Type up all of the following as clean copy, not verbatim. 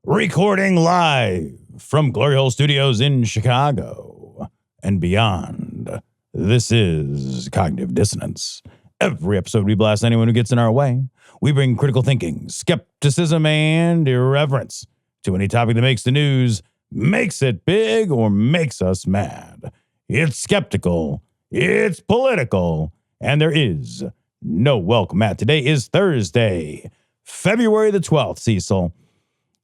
recording live from Glory Hole Studios in Chicago and beyond. This is Cognitive Dissonance. Every episode we blast anyone who gets in our way. We bring critical thinking, skepticism, and irreverence to any topic that makes the news, makes it big, or makes us mad. It's skeptical, it's political, and there is no welcome mat. Today is Thursday, February the 12th, Cecil.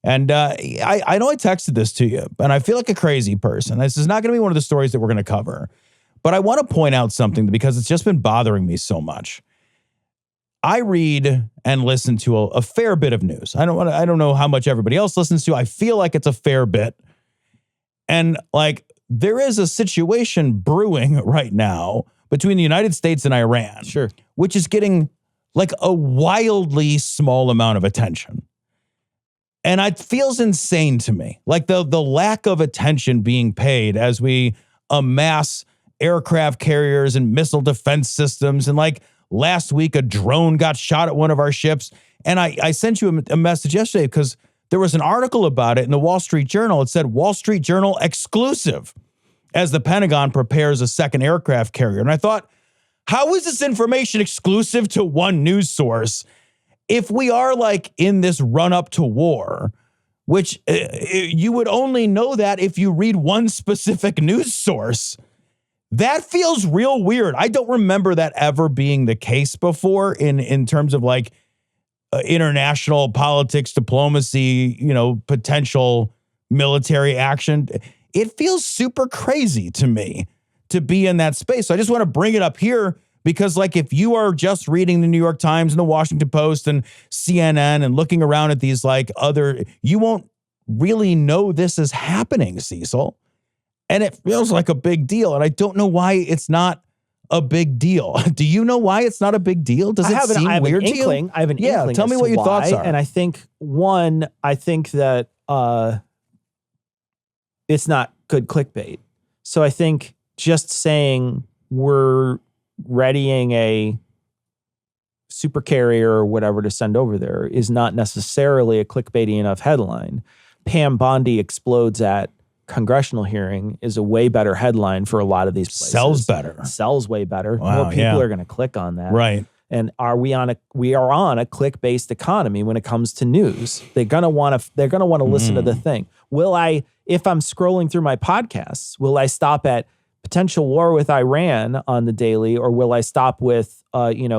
And I know I texted this to you, and I feel like a crazy person. This is not going to be one of the stories that we're going to cover. But I want to point out something because it's just been bothering me so much. I read and listen to a fair bit of news. I don't know how much everybody else listens to. I feel like it's a fair bit. And like there is a situation brewing right now between the United States and Iran, sure, which is getting like a wildly small amount of attention. And it feels insane to me, like the lack of attention being paid as we amass aircraft carriers and missile defense systems. And like last week, a drone got shot at one of our ships. And I sent you a message yesterday because there was an article about it in the Wall Street Journal. It said Wall Street Journal exclusive as the Pentagon prepares a second aircraft carrier. And I thought, how is this information exclusive to one news source? If we are like in this run up to war, which you would only know that if you read one specific news source, that feels real weird. I don't remember that ever being the case before in terms of like international politics, diplomacy, potential military action. It feels super crazy to me to be in that space. So I just want to bring it up here because like if you are just reading the New York Times and the Washington Post and CNN and looking around at these like you won't really know this is happening, Cecil. And it feels like a big deal. And I don't know why it's not a big deal. Do you know why it's not a big deal? Does it seem weird to you? I have an inkling. Tell me what your thoughts are. And I think that it's not good clickbait. So I think just saying we're readying a super carrier or whatever to send over there is not necessarily a clickbaity enough headline. Pam Bondi explodes at congressional hearing is a way better headline for a lot of these places. Sells way better. Wow, more people are going to click on that. Right. And we are on a click-based economy when it comes to news. They're going to want to listen to the thing. If I'm scrolling through my podcasts, will I stop at potential war with Iran on the daily, or will I stop with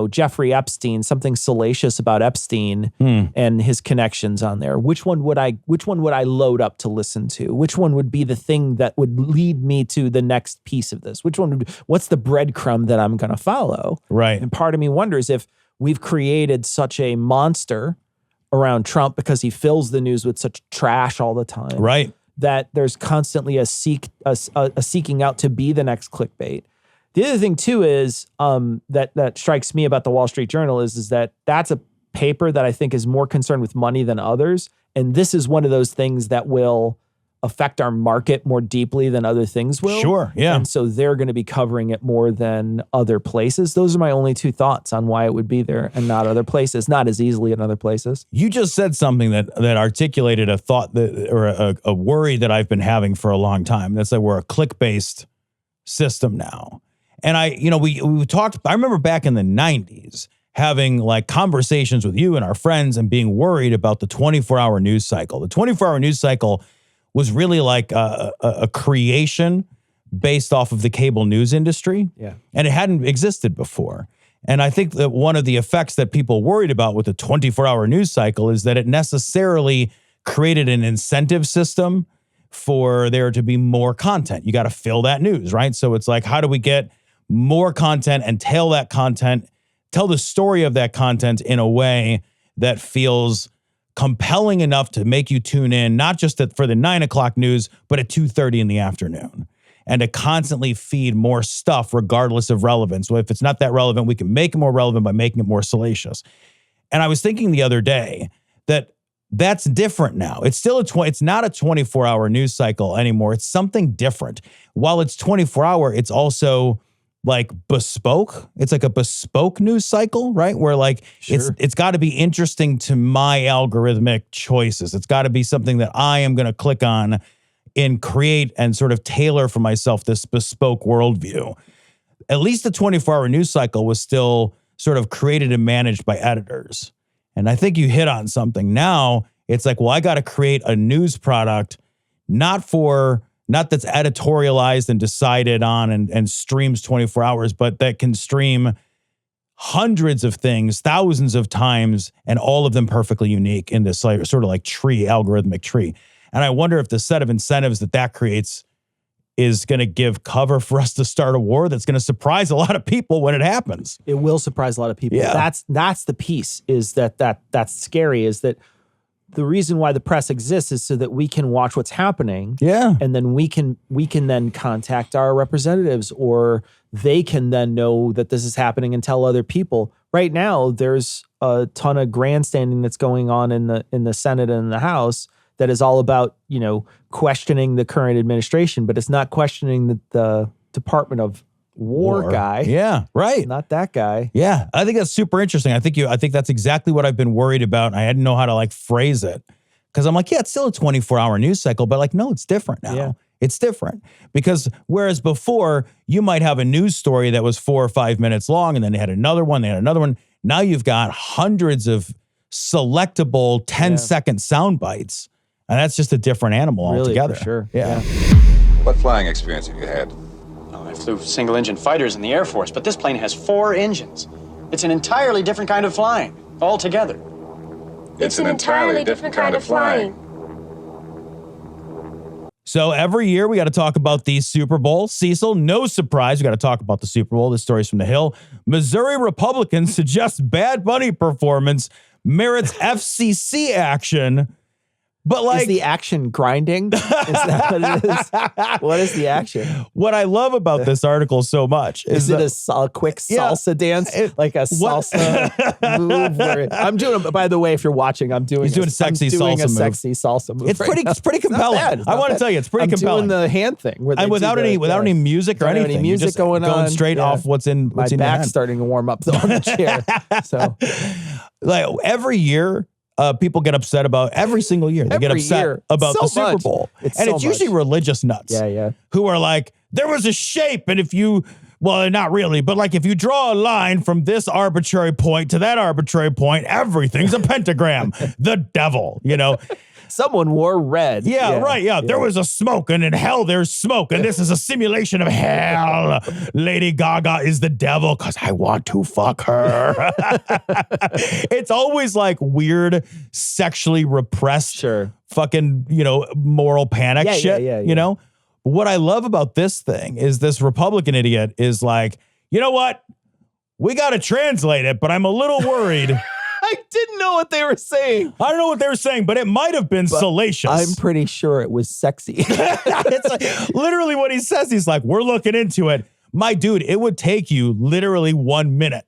Jeffrey Epstein, something salacious about Epstein and his connections on there? Which one would I load up to listen to? Which one would be the thing that would lead me to the next piece of this? What's the breadcrumb that I'm going to follow? Right. And part of me wonders if we've created such a monster around Trump because he fills the news with such trash all the time. Right. That there's constantly a seeking out to be the next clickbait. The other thing too is that strikes me about the Wall Street Journal is that that's a paper that I think is more concerned with money than others, and this is one of those things that will affect our market more deeply than other things will. Sure, yeah. And so they're going to be covering it more than other places. Those are my only two thoughts on why it would be there and not other places, not as easily in other places. You just said something that articulated a thought or a worry that I've been having for a long time. That's that we're a click-based system now. And we talked, I remember back in the 90s having like conversations with you and our friends and being worried about the 24-hour news cycle. The 24-hour news cycle was really like a creation based off of the cable news industry. Yeah. And it hadn't existed before. And I think that one of the effects that people worried about with the 24-hour news cycle is that it necessarily created an incentive system for there to be more content. You got to fill that news, right? So it's like, how do we get more content and tell the story of that content in a way that feels compelling enough to make you tune in, not just for the 9 o'clock news, but at 2:30 in the afternoon, and to constantly feed more stuff regardless of relevance. So if it's not that relevant, we can make it more relevant by making it more salacious. And I was thinking the other day that that's different now. It's still it's not a 24-hour news cycle anymore. It's something different. While it's 24-hour, it's also like bespoke. It's like a bespoke news cycle, right? Where like it's got to be interesting to my algorithmic choices. It's got to be something that I am going to click on and create and sort of tailor for myself this bespoke worldview. At least the 24-hour news cycle was still sort of created and managed by editors. And I think you hit on something. Now it's like, well, I got to create a news product, not that's editorialized and decided on and streams 24 hours, but that can stream hundreds of things, thousands of times, and all of them perfectly unique in this like, sort of like algorithmic tree. And I wonder if the set of incentives that creates is going to give cover for us to start a war that's going to surprise a lot of people when it happens. It will surprise a lot of people. Yeah. That's the piece is that's scary, is that the reason why the press exists is so that we can watch what's happening. Yeah. And then we can then contact our representatives, or they can then know that this is happening and tell other people. Right now, there's a ton of grandstanding that's going on in the Senate and the House that is all about, questioning the current administration, but it's not questioning the Department of War guy. Yeah, right. Not that guy. Yeah, I think that's super interesting. I think that's exactly what I've been worried about. I didn't know how to like phrase it because I'm like, yeah, it's still a 24-hour news cycle, but like, no, it's different now. Yeah. It's different because whereas before you might have a news story that was 4 or 5 minutes long and then they had another one, Now you've got hundreds of selectable 10-second sound bites. And that's just a different animal altogether. For sure. Yeah. What flying experience have you had? I flew single-engine fighters in the Air Force, but this plane has 4 engines. It's an entirely different kind of flying, altogether. It's an entirely different kind of flying. So every year we got to talk about the Super Bowl. Cecil, no surprise, we got to talk about the Super Bowl. This story's from The Hill. Missouri Republicans suggest Bad Bunny performance merits FCC action. But like, is the action grinding? Is that what it is? What is the action? What I love about this article so much is it a quick salsa dance, like a salsa move? I'm doing. By the way, if you're watching, I'm doing. He's doing a sexy salsa move. It's pretty compelling. I want to tell you, it's pretty compelling. I'm doing the hand thing, and without any music or anything, any music going straight off what's in my your back's hand. starting to warm up on the chair. So, like every year. People get upset about every single year. They get upset about the Super Bowl. It's usually religious nuts. Yeah. Who are like, there was a shape. And if you, well, not really, but like if you draw a line from this arbitrary point to that arbitrary point, everything's a pentagram. The devil, Someone wore red. Yeah, right. Yeah. There was a smoke, and in hell there's smoke, and this is a simulation of hell. Lady Gaga is the devil because I want to fuck her. It's always like weird, sexually repressed, fucking, moral panic shit. Yeah. What I love about this thing is this Republican idiot is like, you know what? We got to translate it, but I'm a little worried. I didn't know what they were saying. I don't know what they were saying, but it might have been salacious. I'm pretty sure it was sexy. It's like, literally what he says. He's like, we're looking into it. My dude, it would take you literally 1 minute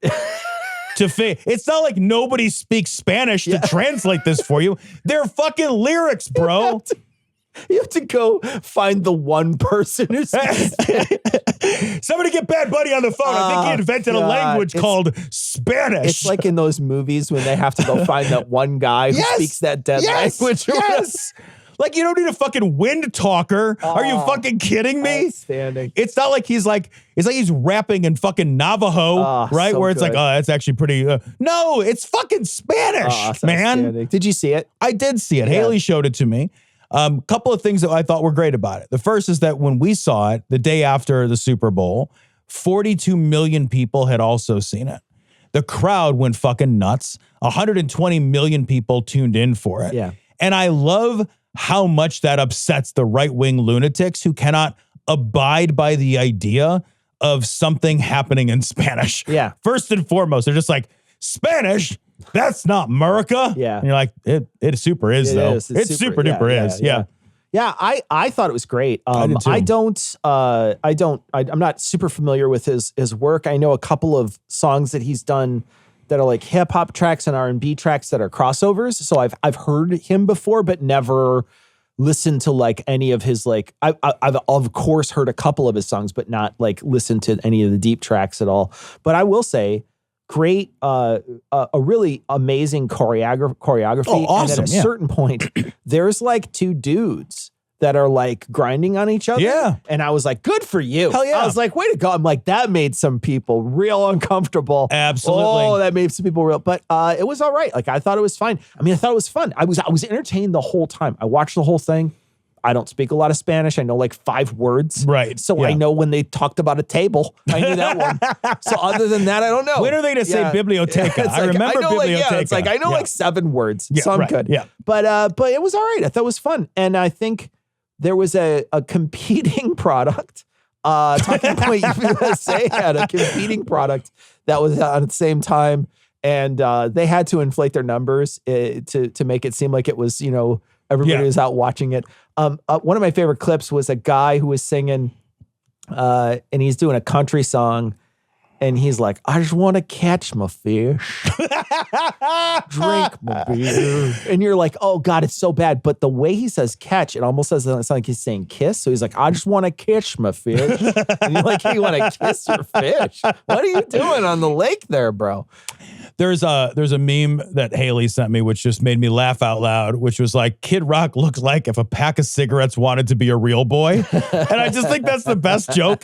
to fit. It's not like nobody speaks Spanish to translate this for you. They're fucking lyrics, bro. You have to go find the one person who's somebody get Bad Bunny on the phone. I think he invented a language called Spanish. It's like in those movies when they have to go find that one guy who speaks that dead language. Yes. Like, you don't need a fucking wind talker. Are you fucking kidding me? Outstanding. It's not like it's like he's rapping in fucking Navajo, right? So where it's like, oh, that's actually pretty. No, it's fucking Spanish, man. Did you see it? I did see it. Haley showed it to me. Couple of things that I thought were great about it. The first is that when we saw it the day after the Super Bowl, 42 million people had also seen it. The crowd went fucking nuts. 120 million people tuned in for it. Yeah. And I love how much that upsets the right-wing lunatics who cannot abide by the idea of something happening in Spanish. Yeah. First and foremost, they're just like, Spanish? That's not America. Yeah. And you're like, it super is, though. It's super duper is. Yeah. Yeah, I thought it was great. I did too. I'm not super familiar with his work. I know a couple of songs that he's done that are like hip hop tracks and R&B tracks that are crossovers. So I've heard him before, but never listened to like any of his like I've of course heard a couple of his songs, but not like listened to any of the deep tracks at all. But I will say, great, a really amazing choreography. Oh, awesome, and at a certain point, there's like two dudes that are like grinding on each other. Yeah. And I was like, good for you. Hell yeah. I was like, way to go. I'm like, that made some people real uncomfortable. Absolutely. Oh, that made some people real. But it was all right. Like, I thought it was fine. I mean, I thought it was fun. I was entertained the whole time. I watched the whole thing. I don't speak a lot of Spanish. I know like 5 words. Right. So Yeah. I know when they talked about a table, I knew that one. So other than that, I don't know. When are they going to say biblioteca? It's I like, remember know, biblioteca. Like, it's like, I know like 7 words. Yeah, So I'm right, good. yeah. But it was all right. I thought it was fun. And I think there was a competing product. Talking Point USA had a competing product that was out at the same time. And they had to inflate their numbers to make it seem like it was, you know, everybody was out watching it. One of my favorite clips was a guy who was singing and he's doing a country song. And he's like, I just want to catch my fish, drink my beer. And you're like, oh, God, it's so bad. But the way he says catch, it almost sounds like he's saying kiss. So he's like, I just want to catch my fish. And you're like, hey, you want to kiss your fish? What are you doing on the lake there, bro? There's a meme that Haley sent me, which just made me laugh out loud, which was like, Kid Rock looks like if a pack of cigarettes wanted to be a real boy. And I just think that's the best joke.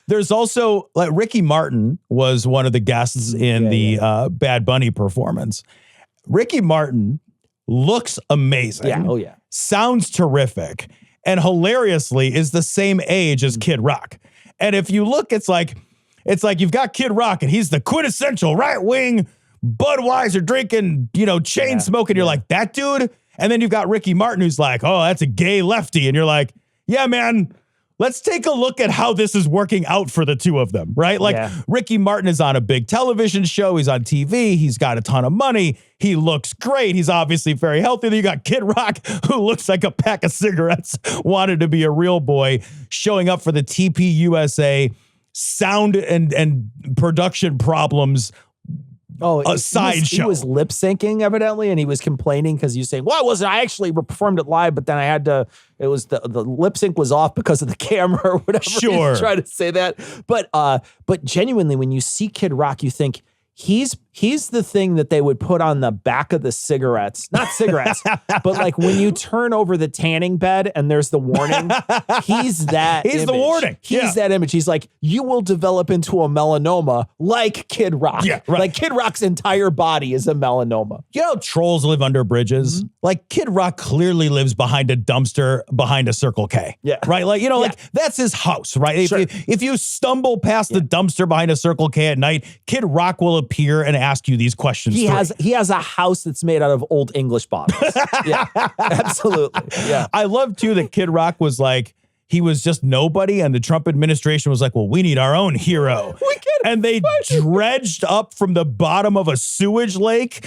There's also, like, Ricky Martin was one of the guests in the Bad Bunny performance. Ricky Martin looks amazing. Yeah. Oh, yeah. Sounds terrific. And hilariously is the same age as Kid Rock. And if you look, it's like you've got Kid Rock and he's the quintessential right-wing Budweiser drinking, you know, chain smoking. You're like, that dude? And then you've got Ricky Martin who's like, oh, that's a gay lefty. And you're like, yeah, man, let's take a look at how this is working out for the two of them, right? Like Ricky Martin is on a big television show. He's on TV. He's got a ton of money. He looks great. He's obviously very healthy. Then you got Kid Rock, who looks like a pack of cigarettes, wanted to be a real boy, showing up for the TPUSA sound and production problems. Oh, a sideshow. He was lip syncing evidently, and he was complaining because he was saying, "Well, I actually performed it live, but then I had to. It was the lip sync was off because of the camera or whatever." Sure, he's trying to say that, but genuinely, when you see Kid Rock, you think he's the thing that they would put on the back of the cigarettes, not cigarettes, but like when you turn over the tanning bed and there's the warning, he's that. He's the warning. He's that image. He's like, you will develop into a melanoma like Kid Rock. Yeah, right. Like Kid Rock's entire body is a melanoma. You know, trolls live under bridges. Like Kid Rock clearly lives behind a dumpster behind a Circle K. Yeah. Right? Like, you know, like that's his house, right? Sure. If you stumble past the dumpster behind a Circle K at night, Kid Rock will appear and ask you these questions. He has a house that's made out of old English bottles. Yeah, absolutely. Yeah. I love too that Kid Rock was like, he was just nobody, and the Trump administration was like, well, we need our own hero. And they dredged up from the bottom of a sewage lake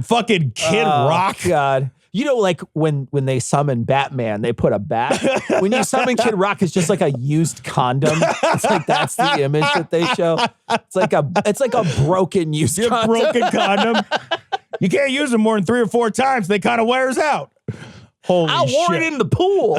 fucking Kid Rock. God. You know, like when they summon Batman, they put a bat. When you summon Kid Rock, it's just like a used condom. It's like that's the image that they show. It's like a broken used condom. Broken condom. You can't use them more than 3 or 4 times. They kind of wears out. Holy I wore it in the pool.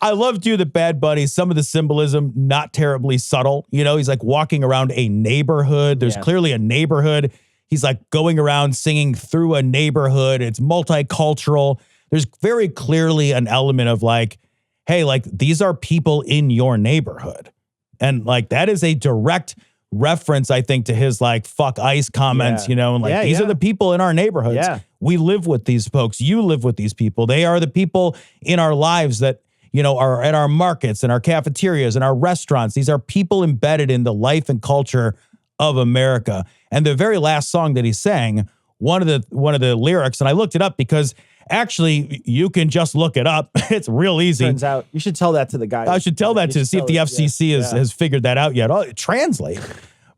I love too that Bad Bunny, some of the symbolism, not terribly subtle. You know, he's like walking around a neighborhood. There's clearly a neighborhood. He's like going around singing through a neighborhood. It's multicultural. There's very clearly an element of like, hey, like these are people in your neighborhood. And like that is a direct reference, I think, to his like fuck ICE comments, you know, and like these are the people in our neighborhoods. Yeah. We live with these folks. You live with these people. They are the people in our lives that, you know, are at our markets and our cafeterias and our restaurants. These are people embedded in the life and culture of America. And the very last song that he sang, one of the lyrics, and I looked it up because actually you can just look it up. It's real easy. Turns out you should tell that to the guy. I should tell that to see if the FCC has figured that out yet. Oh, translate.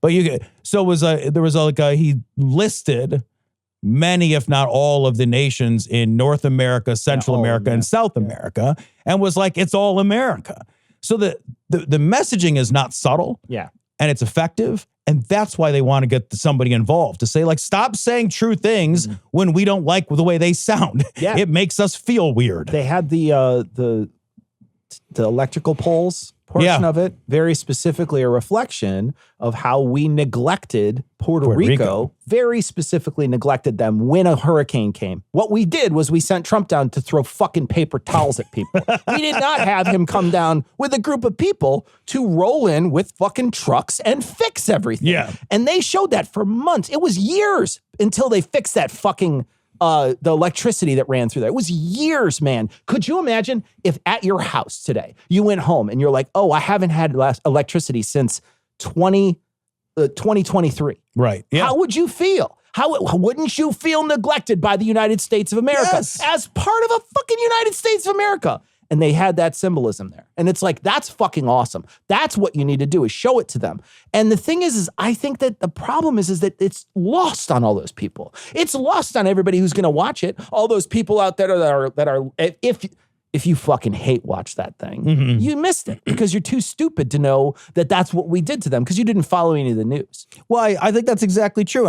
But he listed many, if not all, of the nations in North America, Central America, and South America, and was like, it's all America. So the messaging is not subtle. Yeah. and it's effective. And that's why they want to get somebody involved to say, like, stop saying true things when we don't like the way they sound. Yeah. It makes us feel weird. They had the electrical poles portion of it, very specifically a reflection of how we neglected Puerto Rico, very specifically neglected them when a hurricane came. What we did was we sent Trump down to throw fucking paper towels at people. We did not have him come down with a group of people to roll in with fucking trucks and fix everything. Yeah. And they showed that for months. It was years until they fixed that fucking the electricity that ran through there. It was years, man. Could you imagine if at your house today, you went home and you're like, oh, I haven't had electricity since 2023. Right. Yeah. How would you feel? Wouldn't you feel neglected by the United States of America as part of a fucking United States of America? And they had that symbolism there. And it's like, that's fucking awesome. That's what you need to do, is show it to them. And the thing is I think that the problem is that it's lost on all those people. It's lost on everybody who's going to watch it. All those people out there that are if you fucking hate watch that thing, you missed it because you're too stupid to know that that's what we did to them because you didn't follow any of the news. Well, I think that's exactly true.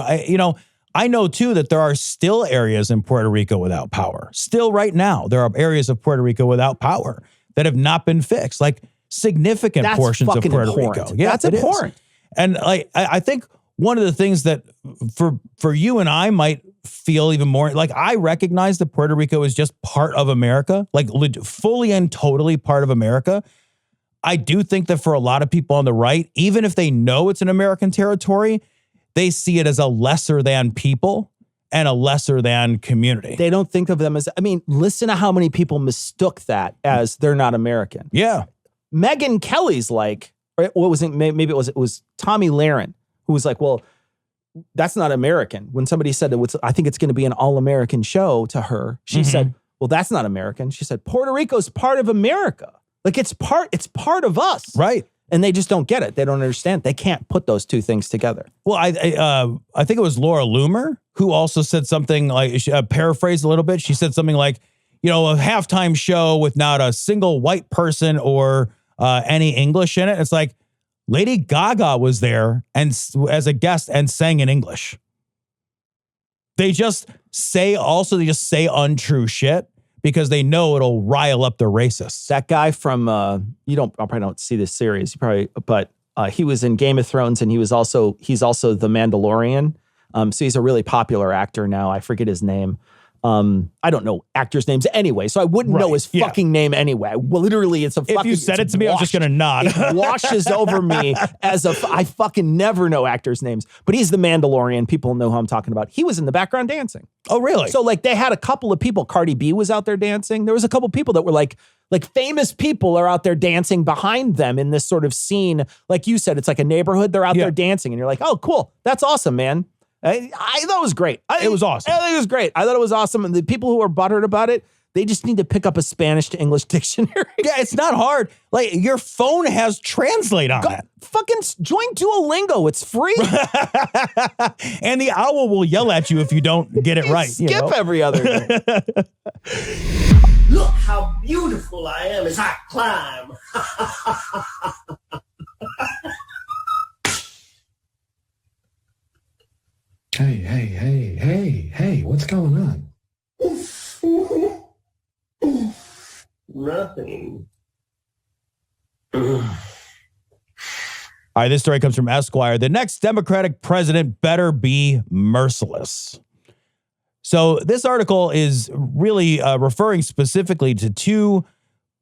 I know, too, that there are still areas in Puerto Rico without power. Still right now, there are areas of Puerto Rico without power that have not been fixed, like significant portions of Puerto Rico. Yeah, that's abhorrent. And I think one of the things that for you and I might feel even more, like, I recognize that Puerto Rico is just part of America, like fully and totally part of America. I do think that for a lot of people on the right, even if they know it's an American territory, they see it as a lesser than people and a lesser than community. They don't think of them as, listen to how many people mistook that as they're not American. Yeah. Megyn Kelly's like, what was it? Maybe it was Tommy Lahren who was like, well, that's not American. When somebody said I think it's going to be an all-American show to her, she said, well, that's not American. She said, Puerto Rico's part of America. Like it's part of us. Right. And they just don't get it. They don't understand. They can't put those two things together. Well, I think it was Laura Loomer who also said something like, paraphrased a little bit. She said something like, a halftime show with not a single white person or any English in it. It's like Lady Gaga was there and as a guest and sang in English. They just say untrue shit because they know it'll rile up the racists. That guy from I probably don't see this series. But he was in Game of Thrones and he's also the Mandalorian. So he's a really popular actor now. I forget his name. I don't know actors' names anyway, so I wouldn't know his fucking name anyway. Well, literally, it's a fucking... If you said it to me, I was just going to nod. It washes over me I fucking never know actors' names. But he's the Mandalorian. People know who I'm talking about. He was in the background dancing. Oh, really? So, they had a couple of people. Cardi B was out there dancing. There was a couple of people that were like famous people are out there dancing behind them in this sort of scene. Like you said, it's like a neighborhood. They're out there dancing. And you're like, oh, cool. That's awesome, man. I thought it was great. It was awesome. I think it was great. I thought it was awesome. And the people who are butthurt about it, they just need to pick up a Spanish to English dictionary. Yeah, it's not hard. Like, your phone has Translate on it. Fucking join Duolingo. It's free. And the owl will yell at you if you don't get it right. Skip every other day. Look how beautiful I am as I climb. Hey, what's going on? Nothing. All right, this story comes from Esquire. The next Democratic president better be merciless. So this article is really referring specifically to two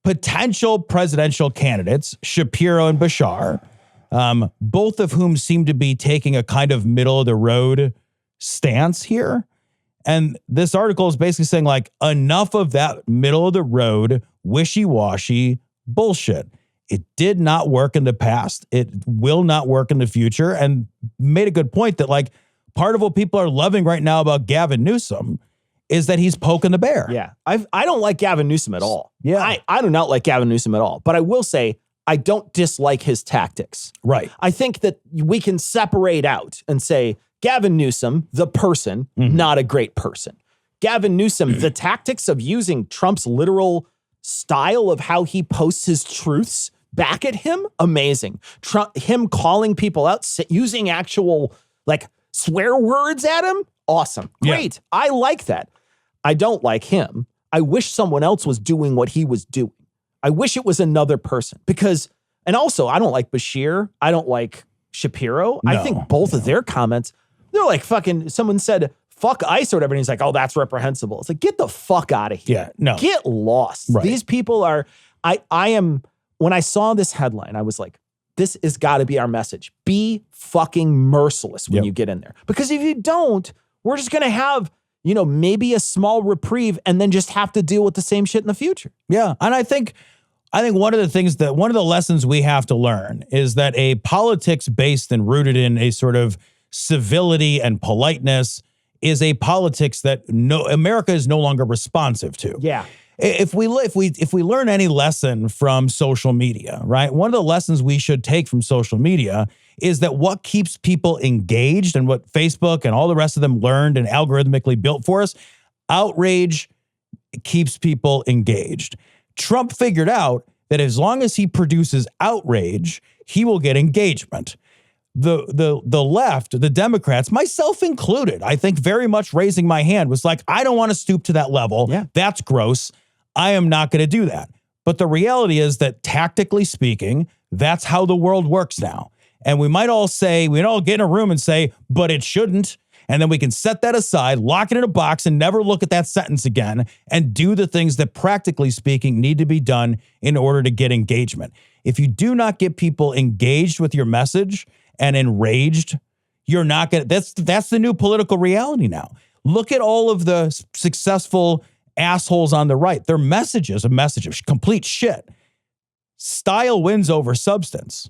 potential presidential candidates, Shapiro and Bashar, both of whom seem to be taking a kind of middle-of-the-road stance here. And this article is basically saying, like, enough of that middle-of-the-road, wishy-washy bullshit. It did not work in the past. It will not work in the future. And made a good point that, like, part of what people are loving right now about Gavin Newsom is that he's poking the bear. Yeah. I don't like Gavin Newsom at all. Yeah. I do not like Gavin Newsom at all. But I will say, I don't dislike his tactics. Right. I think that we can separate out and say, Gavin Newsom, the person, not a great person. Gavin Newsom, the tactics of using Trump's literal style of how he posts his truths back at him, amazing. Him calling people out, using actual like swear words at him, awesome. Great. Yeah. I like that. I don't like him. I wish someone else was doing what he was doing. I wish it was another person because, and also I don't like Bashir. I don't like Shapiro. I think both of their comments, they're like fucking, someone said, fuck ICE or whatever. And he's like, oh, that's reprehensible. It's like, get the fuck out of here. Yeah, no. Get lost. Right. These people are, I am, when I saw this headline, I was like, this has got to be our message. Be fucking merciless when you get in there. Because if you don't, we're just going to have, you know, maybe a small reprieve and then just have to deal with the same shit in the future. Yeah. And I think one of the lessons we have to learn is that a politics based and rooted in a sort of civility and politeness is a politics that America is no longer responsive to. Yeah. If we learn any lesson from social media, right? One of the lessons we should take from social media is that what keeps people engaged and what Facebook and all the rest of them learned and algorithmically built for us, outrage keeps people engaged. Trump figured out that as long as he produces outrage, he will get engagement. The left, the Democrats, myself included, I think very much raising my hand was like, I don't want to stoop to that level. Yeah. That's gross. I am not going to do that. But the reality is that tactically speaking, that's how the world works now. And we might all get in a room and say, but it shouldn't. And then we can set that aside, lock it in a box and never look at that sentence again and do the things that practically speaking need to be done in order to get engagement. If you do not get people engaged with your message and enraged, you're not going to, that's the new political reality now. Look at all of the successful assholes on the right. Their message is a message of complete shit. Style wins over substance.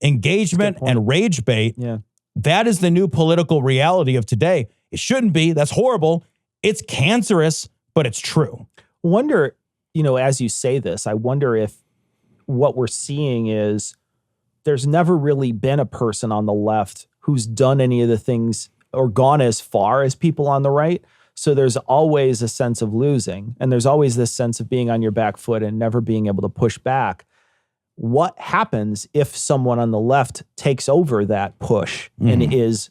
Engagement and rage bait. Yeah. That is the new political reality of today. It shouldn't be. That's horrible. It's cancerous, but it's true. Wonder, you know, as you say this, I wonder if what we're seeing is there's never really been a person on the left who's done any of the things or gone as far as people on the right. So there's always a sense of losing, and there's always this sense of being on your back foot and never being able to push back. What happens if someone on the left takes over that push and is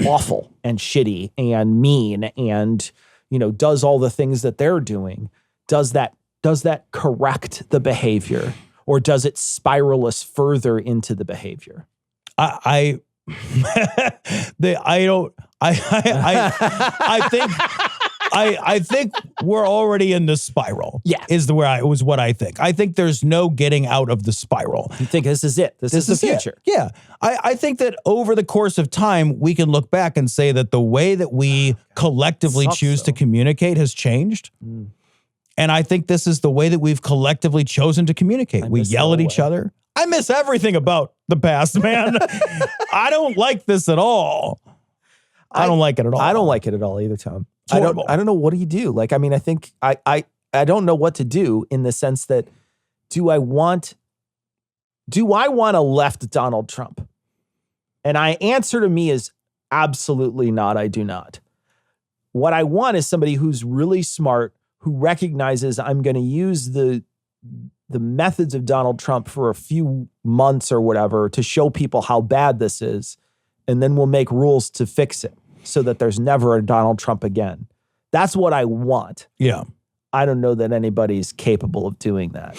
awful and shitty and mean and, you know, does all the things that they're doing? Does that correct the behavior, or does it spiral us further into the behavior? I think we're already in the spiral. Yeah. Was what I think. I think there's no getting out of the spiral. You think this is it? This is the future. It. Yeah. I think that over the course of time, we can look back and say that the way that we collectively choose to communicate has changed. Mm. And I think this is the way that we've collectively chosen to communicate. We yell at each other. I miss everything about the past, man. I don't like this at all. I don't like it at all. I don't like it at all either, Tom. I don't know. What do you do? Like, I mean, I think I don't know what to do in the sense that do I want a left Donald Trump? And answer to me is absolutely not. I do not. What I want is somebody who's really smart, who recognizes I'm going to use the methods of Donald Trump for a few months or whatever to show people how bad this is. And then we'll make rules to fix it so that there's never a Donald Trump again. That's what I want. Yeah. I don't know that anybody's capable of doing that.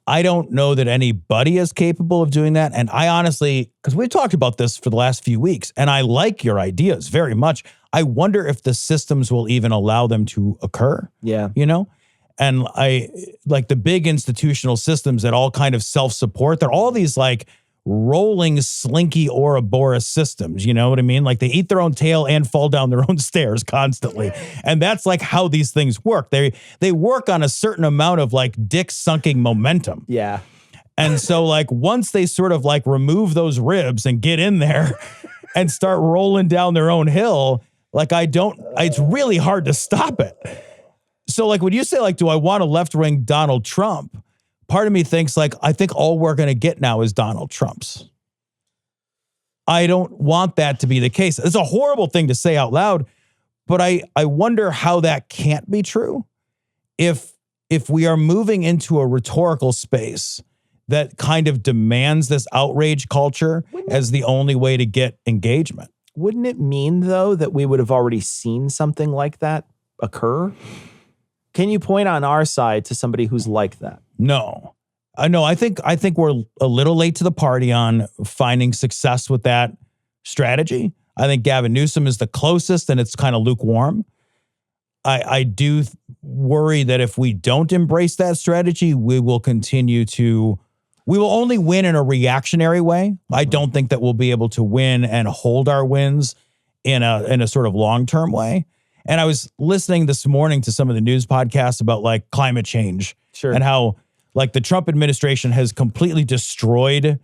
I don't know that anybody is capable of doing that. And I honestly, because we've talked about this for the last few weeks, and I like your ideas very much. I wonder if the systems will even allow them to occur. Yeah. You know? And I like the big institutional systems that all kind of self-support. They're all these like rolling slinky Ouroboros systems. You know what I mean? Like they eat their own tail and fall down their own stairs constantly. And that's like how these things work. They work on a certain amount of like dick sunking momentum. Yeah. And so like once they sort of like remove those ribs and get in there and start rolling down their own hill, like it's really hard to stop it. So like when you say like, do I want a left-wing Donald Trump? Part of me thinks like, I think all we're going to get now is Donald Trumps. I don't want that to be the case. It's a horrible thing to say out loud, but I wonder how that can't be true. If we are moving into a rhetorical space that kind of demands this outrage culture as the only way to get engagement. Wouldn't it mean, though, that we would have already seen something like that occur? Can you point on our side to somebody who's like that? No. No, I think we're a little late to the party on finding success with that strategy. I think Gavin Newsom is the closest, and it's kind of lukewarm. I do worry that if we don't embrace that strategy, we will only win in a reactionary way. I don't think that we'll be able to win and hold our wins in a sort of long-term way. And I was listening this morning to some of the news podcasts about like climate change and how like the Trump administration has completely destroyed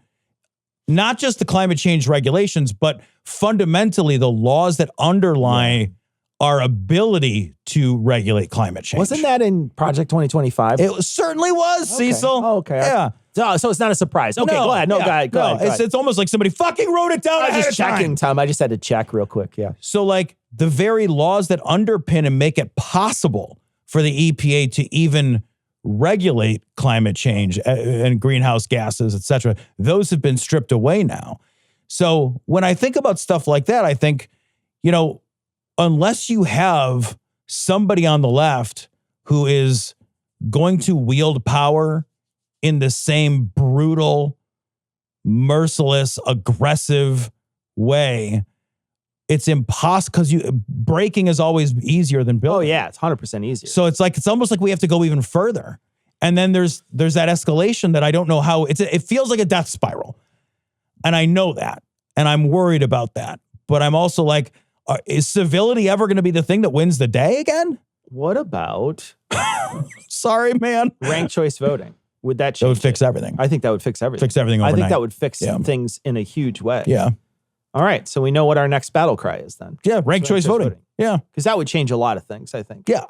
not just the climate change regulations, but fundamentally the laws that underlie our ability to regulate climate change. Wasn't that in Project 2025? It certainly was, Cecil. Oh, okay. Yeah. So it's not a surprise. Okay, go ahead. Go ahead. It's almost like somebody fucking wrote it down ahead of time. Tom. I just had to check real quick. Yeah. So like the very laws that underpin and make it possible for the EPA to even regulate climate change and greenhouse gases, et cetera, those have been stripped away now. So when I think about stuff like that, I think, unless you have somebody on the left who is going to wield power in the same brutal, merciless, aggressive way, it's impossible because breaking is always easier than building. Oh yeah, it's 100% easier. So it's almost like we have to go even further. And then there's that escalation that I don't know how it feels like a death spiral. And I know that. And I'm worried about that. But I'm also like, is civility ever going to be the thing that wins the day again? What about sorry, man. Ranked choice voting? Would that change? That would fix everything. I think that would fix everything. Fix everything overnight. I think that would fix things in a huge way. Yeah. All right. So we know what our next battle cry is then. Yeah. Ranked choice voting. Yeah. Because that would change a lot of things, I think. Yeah.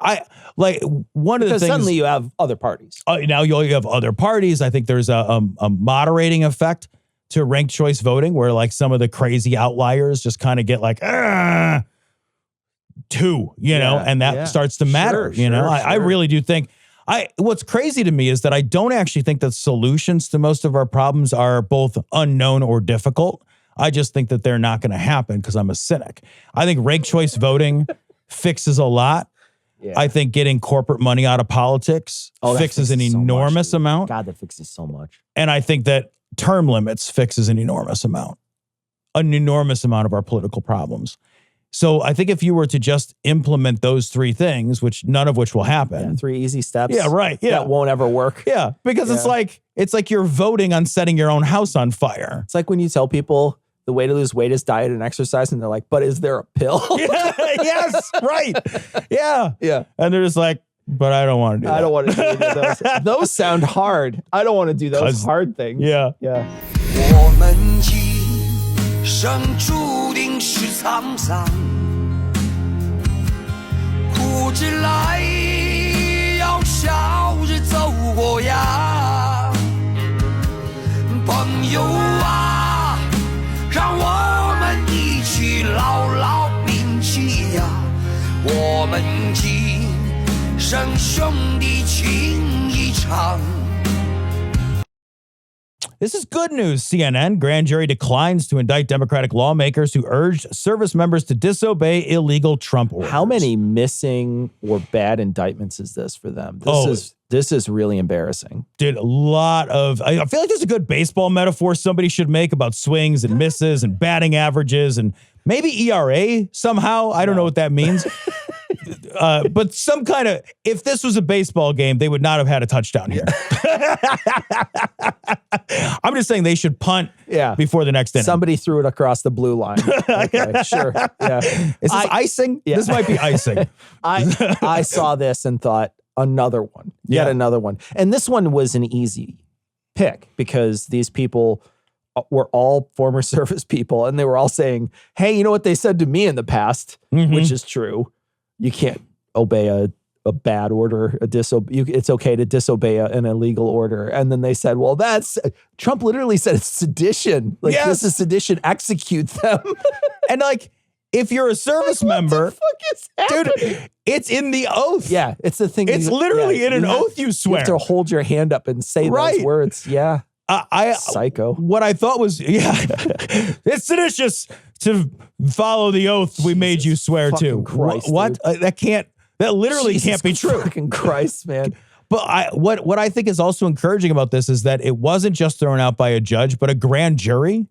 One of the things. Because suddenly you have other parties. Now you have other parties. I think there's a moderating effect to ranked choice voting where like some of the crazy outliers just kind of get like, 2, and that starts to matter. I really do think what's crazy to me is that I don't actually think that solutions to most of our problems are both unknown or difficult. I just think that they're not going to happen because I'm a cynic. I think ranked choice voting fixes a lot. Yeah. I think getting corporate money out of politics fixes an enormous amount. God, that fixes so much. And I think that term limits fixes an enormous amount of our political problems. So I think if you were to just implement those 3 things, which none of which will happen. Yeah, 3 easy steps. Yeah, right. Yeah. That won't ever work. Yeah, because it's like you're voting on setting your own house on fire. It's like when you tell people the way to lose weight is diet and exercise, and they're like, but is there a pill? Yes, right. Yeah. Yeah. And they're just like, but I don't want to do that. I don't want to do any of those. Those sound hard. I don't want to do those hard things. Yeah. Yeah. 我们今生注定是沧桑，苦之来要笑着走过呀，朋友啊，让我们一起牢牢铭记呀，我们今生兄弟情一场。 This is good news, CNN. Grand jury declines to indict Democratic lawmakers who urged service members to disobey illegal Trump orders. How many missing or bad indictments is this for them? This is really embarrassing. Dude, a lot of... I feel like there's a good baseball metaphor somebody should make about swings and misses and batting averages and maybe ERA somehow. I don't know what that means. But some kind of... If this was a baseball game, they would not have had a touchdown here. I'm just saying they should punt before the next inning. Somebody threw it across the blue line. Okay, sure. Yeah. Is this icing? Yeah. This might be icing. I saw this and thought, another one. Yet another one. And this one was an easy pick because these people were all former service people and they were all saying, hey, you know what they said to me in the past, which is true. You can't obey a bad order, it's okay to disobey an illegal order. And then they said, well, Trump literally said it's sedition. Like, this is sedition, execute them. And like, if you're a service member, what the fuck is happening? Dude, it's in the oath. Yeah, it's the thing. It's literally in an oath you swear. You have to hold your hand up and say those words. Yeah. Psycho. What I thought was, it's seditious to follow the oath we made you swear to. Christ, what? That literally can't be true. Fucking Christ, man. But what I think is also encouraging about this is that it wasn't just thrown out by a judge, but a grand jury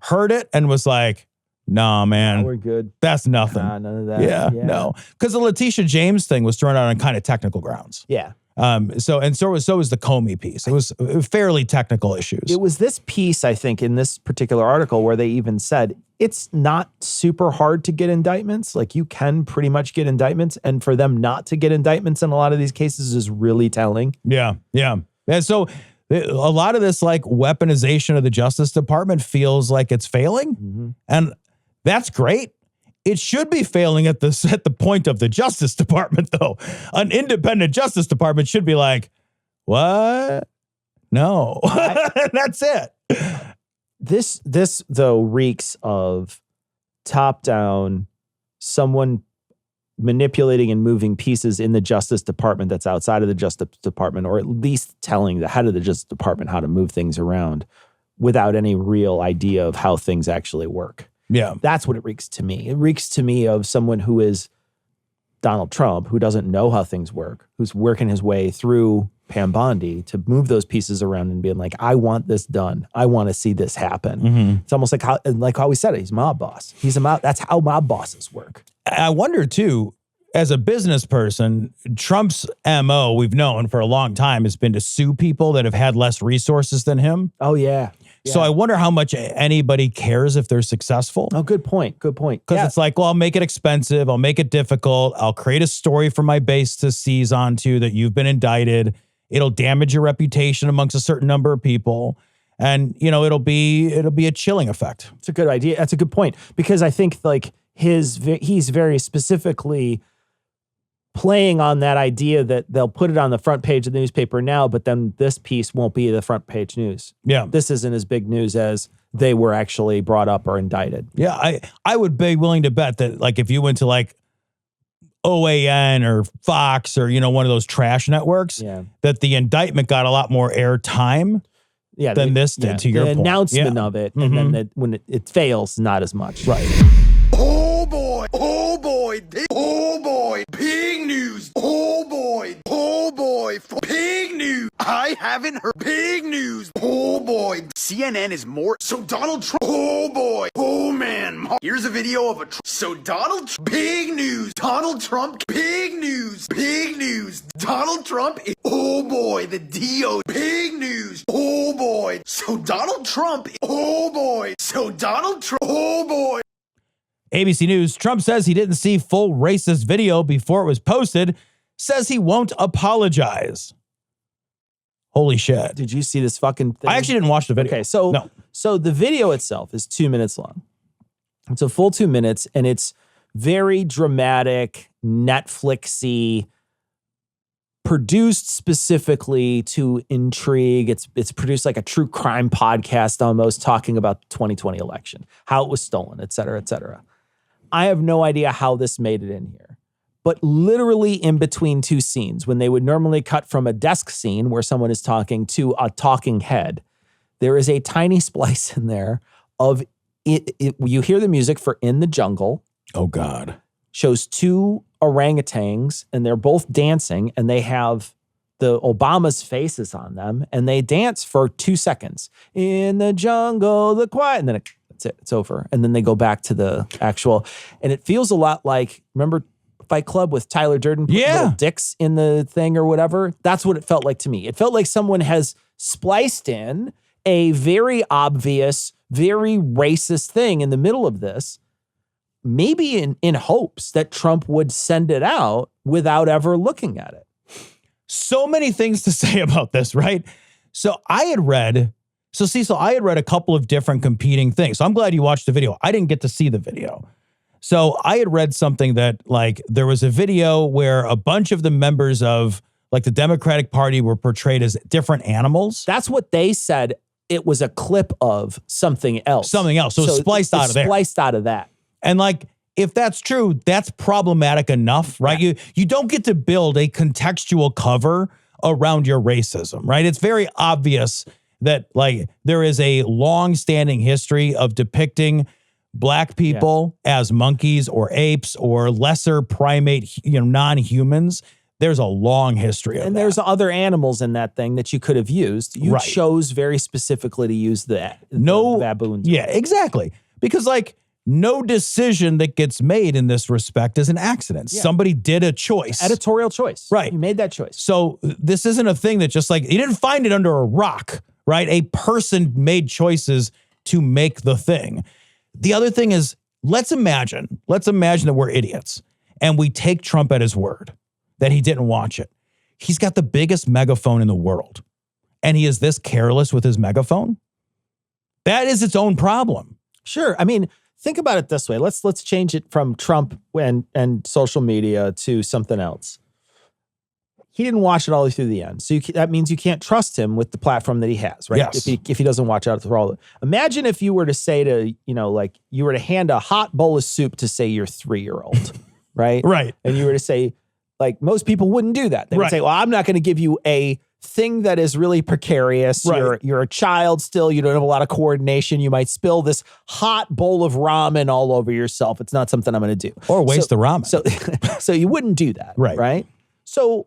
heard it and was like, nah, man. No, we're good. That's nothing. Nah, none of that. Yeah. No. Because the Letitia James thing was thrown out on kind of technical grounds. Yeah. So was the Comey piece. It was fairly technical issues. It was this piece, I think, in this particular article where they even said it's not super hard to get indictments. Like you can pretty much get indictments, and for them not to get indictments in a lot of these cases is really telling. Yeah. And so a lot of this like weaponization of the Justice Department feels like it's failing, and that's great. It should be failing at the point of the Justice Department, though. An independent Justice Department should be like, what? No, that's it. This though reeks of top-down, someone manipulating and moving pieces in the Justice Department that's outside of the Justice Department, or at least telling the head of the Justice Department how to move things around without any real idea of how things actually work. Yeah. That's what it reeks to me. It reeks to me of someone who is Donald Trump, who doesn't know how things work, who's working his way through Pam Bondi to move those pieces around and being like, I want this done. I want to see this happen. It's almost like how we said it. He's a mob boss. That's how mob bosses work. I wonder too, as a business person, Trump's MO we've known for a long time has been to sue people that have had less resources than him. Oh yeah. So I wonder how much anybody cares if they're successful. Oh, good point. Good point. Because it's like, well, I'll make it expensive. I'll make it difficult. I'll create a story for my base to seize onto that you've been indicted. It'll damage your reputation amongst a certain number of people. And, it'll be a chilling effect. It's a good idea. That's a good point. Because I think like he's very specifically playing on that idea that they'll put it on the front page of the newspaper now, but then this piece won't be the front page news. Yeah. This isn't as big news as they were actually brought up or indicted. Yeah. I would be willing to bet that like if you went to like OAN or Fox or, one of those trash networks, that the indictment got a lot more airtime than this did, to your point. The announcement of it, and then when it fails, not as much. Right. Oh boy, oh boy, oh boy, pig news. Oh boy, pig news. I haven't heard pig news. Oh boy, CNN is more. So Donald Trump. Oh boy, oh man. Here's a video of so Donald pig news. Donald Trump pig news. Pig news. Donald Trump is. Oh boy, the DO pig news. Oh boy. So Donald Trump. Oh boy. So Donald Trump. Oh boy. ABC News, Trump says he didn't see full racist video before it was posted, says he won't apologize. Holy shit. Did you see this fucking thing? I actually didn't watch the video. Okay, so the video itself is 2 minutes long. It's a full 2 minutes, and it's very dramatic, Netflixy, produced specifically to intrigue. It's produced like a true crime podcast almost, talking about the 2020 election, how it was stolen, et cetera, et cetera. I have no idea how this made it in here, but literally in between two scenes, when they would normally cut from a desk scene where someone is talking to a talking head, there is a tiny splice in there of it. You hear the music for In the Jungle. Oh God. Shows two orangutans and they're both dancing, and they have the Obama's faces on them, and they dance for 2 seconds. In the jungle, the quiet, and then that's it. It's over. And then they go back to the actual, and it feels a lot like, remember Fight Club with Tyler Durden putting little dicks in the thing or whatever? That's what it felt like to me. It felt like someone has spliced in a very obvious, very racist thing in the middle of this, maybe in hopes that Trump would send it out without ever looking at it. So many things to say about this, right? So I had read a couple of different competing things. So I'm glad you watched the video. I didn't get to see the video. So I had read something that like there was a video where a bunch of the members of like the Democratic Party were portrayed as different animals. That's what they said. It was a clip of something else. So it's spliced out of there. Spliced out of that. And like, if that's true, that's problematic enough, right? Yeah. You don't get to build a contextual cover around your racism, right? It's very obvious that like there is a long-standing history of depicting black people as monkeys or apes or lesser primate, non-humans. There's a long history of and that. there's other animals in that thing that you could have used. You Right. chose very specifically to use the baboons. Yeah, exactly. Because like no decision that gets made in this respect is an accident. Yeah. Somebody did a choice. Editorial choice. Right. You made that choice. So this isn't a thing that just like, you didn't find it under a rock, right? A person made choices to make the thing. The other thing is, let's imagine that we're idiots and we take Trump at his word that he didn't watch it. He's got the biggest megaphone in the world and he is this careless with his megaphone. That is its own problem. Sure. I mean, think about it this way. Let's change it from Trump and social media to something else. He didn't watch it all the way through the end. So that means you can't trust him with the platform that he has, right? Yes. If he doesn't watch out through all of it. Imagine if you were to say to, like you were to hand a hot bowl of soup to say your 3-year-old, right? Right. And you were to say, like most people wouldn't do that. They would Right. say, well, I'm not going to give you a thing that is really precarious. Right. You're a child still. You don't have a lot of coordination. You might spill this hot bowl of ramen all over yourself. It's not something I'm going to do. Or waste the ramen. So you wouldn't do that. Right. Right. So,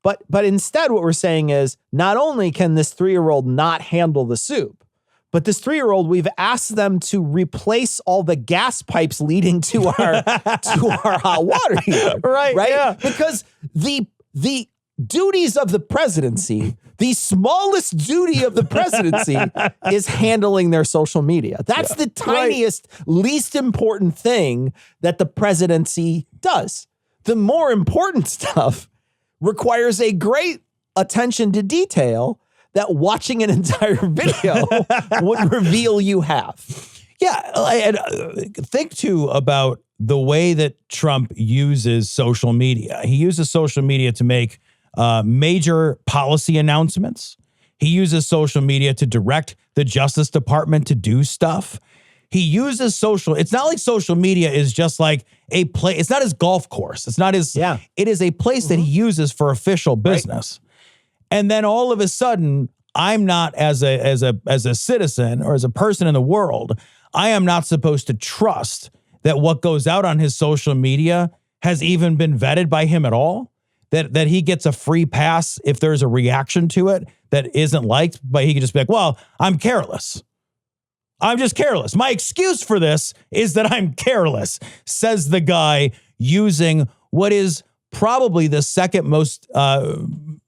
but instead what we're saying is not only can this 3-year-old not handle the soup, but this 3-year-old, we've asked them to replace all the gas pipes leading to our hot water heater. Right. Right. Yeah. Because the duties of the presidency, the smallest duty of the presidency is handling their social media. That's the tiniest, least important thing that the presidency does. The more important stuff requires a great attention to detail that watching an entire video would reveal you have. Yeah. And think too about the way that Trump uses social media. He uses social media to make major policy announcements. He uses social media to direct the Justice Department to do stuff. He uses it's not like social media is just like a play. It's not his golf course. It's not his, it is a place that he uses for official business. Right. And then all of a sudden, I'm not as a citizen or as a person in the world, I am not supposed to trust that what goes out on his social media has even been vetted by him at all. That he gets a free pass if there's a reaction to it that isn't liked, but he can just be like, well, I'm careless. I'm just careless. My excuse for this is that I'm careless, says the guy using what is probably the second most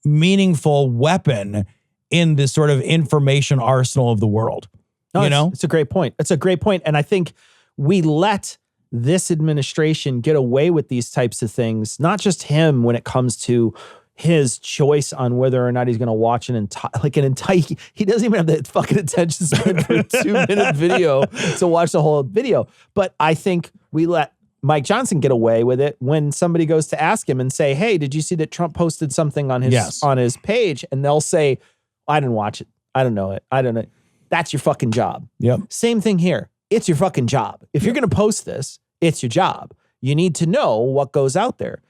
meaningful weapon in this sort of information arsenal of the world. No, it's a great point. It's a great point. And I think we let this administration get away with these types of things, not just him when it comes to his choice on whether or not he's going to watch an entire, he doesn't even have the fucking attention span for a 2-minute video to watch the whole video. But I think we let Mike Johnson get away with it when somebody goes to ask him and say, hey, did you see that Trump posted something on his page? And they'll say, I didn't watch it. I don't know it. I don't know. That's your fucking job. Yep. Same thing here. It's your fucking job. If you're going to post this, it's your job. You need to know what goes out there.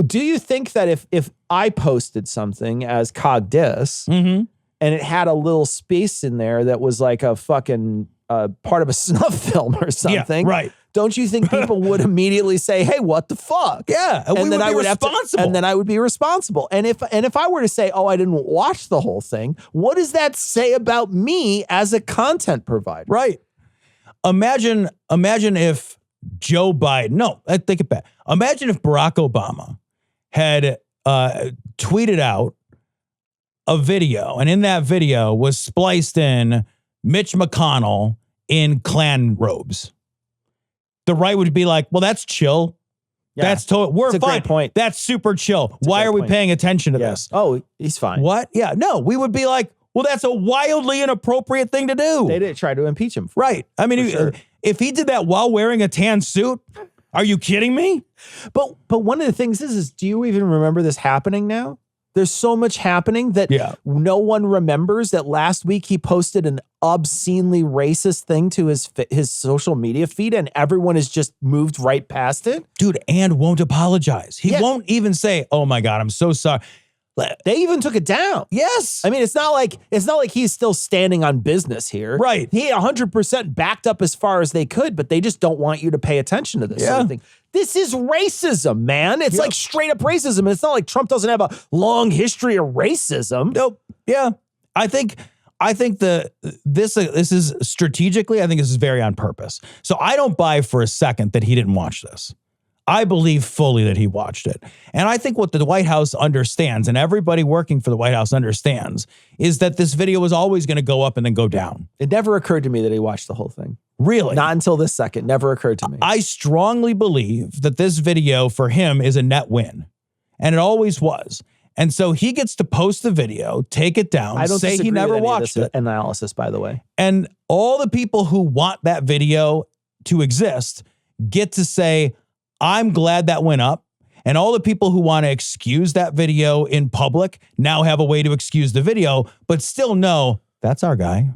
Do you think that if I posted something as Cog Dis and it had a little space in there that was like a fucking part of a snuff film or something, right? Don't you think people would immediately say, "Hey, what the fuck?" Yeah, and then I would be responsible. And then I would be responsible. And if I were to say, "Oh, I didn't watch the whole thing," what does that say about me as a content provider? Right. Imagine if Joe Biden. No, I take it back. Imagine if Barack Obama had tweeted out a video, and in that video was spliced in Mitch McConnell in Klan robes. The right would be like, well, that's chill. Yeah. That's we're fine. Great point. That's super chill. Why are we paying attention to this? Oh, he's fine. What? Yeah, no, we would be like, well, that's a wildly inappropriate thing to do. They didn't try to impeach him. Right. I mean, if he did that while wearing a tan suit, are you kidding me? But one of the things is do you even remember this happening now? There's so much happening that no one remembers that last week he posted an obscenely racist thing to his social media feed and everyone has just moved right past it. Dude, and won't apologize. He won't even say, oh my God, I'm so sorry. They even took it down. Yes. I mean, it's not like he's still standing on business here. Right. He 100% backed up as far as they could, but they just don't want you to pay attention to this sort of thing. This is racism, man. It's like straight up racism. It's not like Trump doesn't have a long history of racism. Nope. Yeah. I think this is strategically, I think this is very on purpose. So I don't buy for a second that he didn't watch this. I believe fully that he watched it. And I think what the White House understands, and everybody working for the White House understands, is that this video was always going to go up and then go down. It never occurred to me that he watched the whole thing. Really? Not until this second. Never occurred to me. I strongly believe that this video for him is a net win. And it always was. And so he gets to post the video, take it down, I don't say he never watched it. Analysis, by the way. And all the people who want that video to exist get to say, I'm glad that went up. And all the people who want to excuse that video in public now have a way to excuse the video, but still know that's our guy.